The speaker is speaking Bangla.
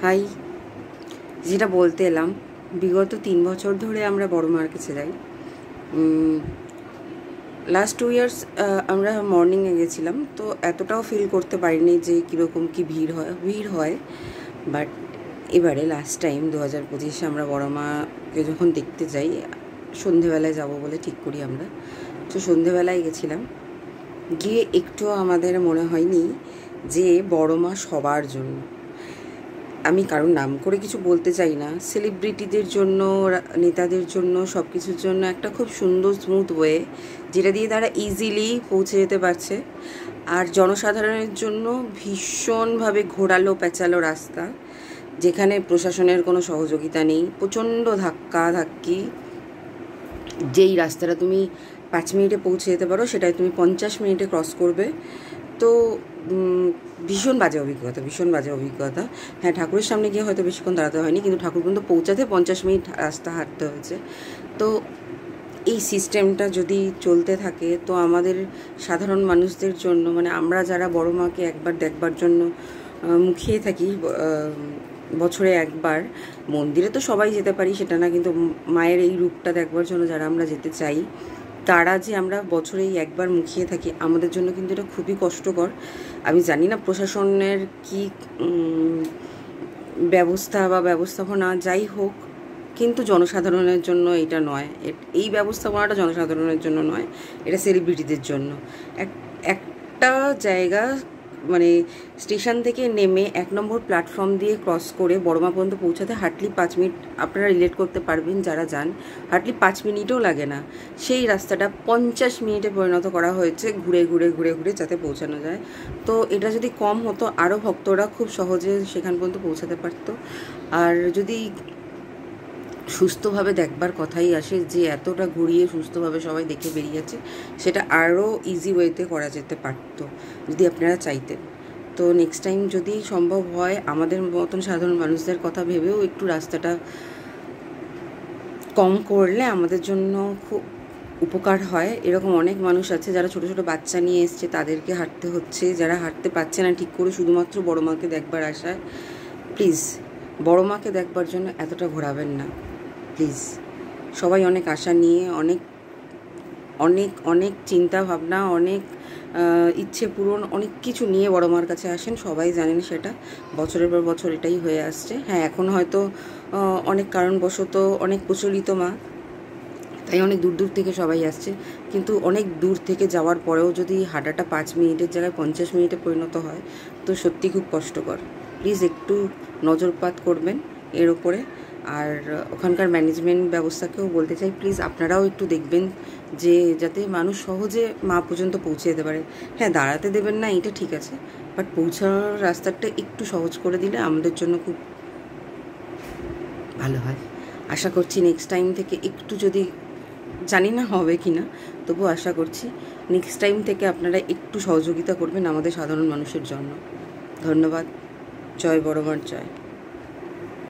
হাই, যেটা বলতে এলাম, বিগত 3 বছর ধরে আমরা বড় মার কাছে যাই। লাস্ট 2 ইয়ার্স আমরা মর্নিংয়ে গেছিলাম, তো এতটাও ফিল করতে পারিনি যে কীরকম কী ভিড় হয়। বাট এবারে লাস্ট টাইম 2025 আমরা বড় মাকে যখন দেখতে যাই, সন্ধেবেলায় যাব বলে ঠিক করি আমরা। তো সন্ধেবেলায় গেছিলাম, গিয়ে একটুও আমাদের মনে হয়নি যে বড় মা সবার জন্য। আমি কারণ নাম করে কিছু বলতে চাই না, সেলিব্রিটিদের জন্য, নেতাদের জন্য, সব কিছুর জন্য একটা খুব সুন্দর স্মুথ ওয়ে, যেটা দিয়ে তারা ইজিলি পৌঁছে যেতে পারছে। আর জনসাধারণের জন্য ভীষণভাবে ঘোরালো পেঁচালো রাস্তা, যেখানে প্রশাসনের কোনো সহযোগিতা নেই, প্রচণ্ড ধাক্কি। যেই রাস্তাটা তুমি 5 মিনিটে পৌঁছে যেতে পারো, সেটাই তুমি 50 মিনিটে ক্রস করবে। তো ভীষণ বাজে অভিজ্ঞতা। হ্যাঁ, ঠাকুরের সামনে গিয়ে হয়তো বেশিক্ষণ দাঁড়াতে হয়নি, কিন্তু ঠাকুর পর্যন্ত পৌঁছাতে 50 মিনিট রাস্তা হাঁটতে হয়েছে। তো এই সিস্টেমটা যদি চলতে থাকে, তো আমাদের সাধারণ মানুষদের জন্য, মানে আমরা যারা বড় মাকে একবার দেখবার জন্য মুখিয়ে থাকি, বছরে একবার মন্দিরে তো সবাই যেতে পারি সেটা না, কিন্তু মায়ের এই রূপটা দেখবার জন্য যারা আমরা যেতে চাই, তারা যে আমরা বছরেই একবার মুখিয়ে থাকি, আমাদের জন্য কিন্তু এটা খুবই কষ্টকর। আমি জানি না প্রশাসনের কি ব্যবস্থা বা ব্যবস্থাপনা, যাই হোক, কিন্তু জনসাধারণের জন্য এটা নয়। এই ব্যবস্থাপনাটা জনসাধারণের জন্য নয়, এটা সেলিব্রিটিদের জন্য। একটা জায়গা, মানে স্টেশন থেকে নেমে 1 নম্বর প্ল্যাটফর্ম দিয়ে ক্রস করে বড়মা পর্যন্ত পৌঁছাতে হার্ডলি 5 মিনিট, আপনারা রিলেট করতে পারবেন যারা যান, হার্ডলি 5 মিনিটও লাগে না। সেই রাস্তাটা 50 মিনিটে পরিণত করা হয়েছে, ঘুরে ঘুরে যাতে পৌঁছানো যায়। তো এটা যদি কম হতো, আরও ভক্তরা খুব সহজে সেখান পর্যন্ত পৌঁছাতে পারতো। আর যদি সুস্থভাবে দেখবার কথাই আসে, যে এতটা ঘুরিয়ে সুস্থভাবে সবাই দেখে বেরিয়েছে, সেটা আরও ইজি ওয়েতে করা যেতে পারতো যদি আপনারা চাইতেন। তো নেক্সট টাইম যদি সম্ভব হয়, আমাদের মতন সাধারণ মানুষদের কথা ভেবেও একটু রাস্তাটা কম করলে আমাদের জন্য খুব উপকার হয়। এরকম অনেক মানুষ আছে যারা ছোটো ছোটো বাচ্চা নিয়ে এসছে, তাদেরকে হাঁটতে হচ্ছে, যারা হাঁটতে পারছে না ঠিক করে, শুধুমাত্র বড় মাকে দেখবার আশায়। প্লিজ বড় মাকে দেখবার জন্য এতটা ঘোরাবেন না, প্লিজ। সবাই অনেক আশা নিয়ে, অনেক অনেক অনেক চিন্তা ভাবনা, অনেক ইচ্ছে পূরণ, অনেক কিছু নিয়ে বড় মার কাছে আসেন, সবাই জানেন সেটা। বছরের পর বছর এটাই হয়ে আসছে। হ্যাঁ, এখন হয়তো অনেক কারণবশত অনেক প্রচলিত মা, তাই অনেক দূর দূর থেকে সবাই আসছে, কিন্তু অনেক দূর থেকে যাওয়ার পরেও যদি হাঁটাটা 5 মিনিটের জায়গায় 50 মিনিটে পরিণত হয়, তো সত্যি খুব কষ্টকর। প্লিজ একটু নজরপাত করবেন এর ওপরে। আর ওখানকার ম্যানেজমেন্ট ব্যবস্থাকেও বলতে চাই, প্লিজ আপনারাও একটু দেখবেন যে যাতে মানুষ সহজে মা পর্যন্ত পৌঁছে যেতে পারে। হ্যাঁ, দাঁড়াতে দেবেন না, এটা ঠিক আছে, বাট পৌঁছানোর রাস্তাটা একটু সহজ করে দিলে আমাদের জন্য খুব ভালো হয়। আশা করছি নেক্সট টাইম থেকে একটু, যদি জানি না হবে কি না, তবু আশা করছি নেক্সট টাইম থেকে আপনারা একটু সহযোগিতা করবেন আমাদের সাধারণ মানুষের জন্য। ধন্যবাদ। জয় বড় মার জয়।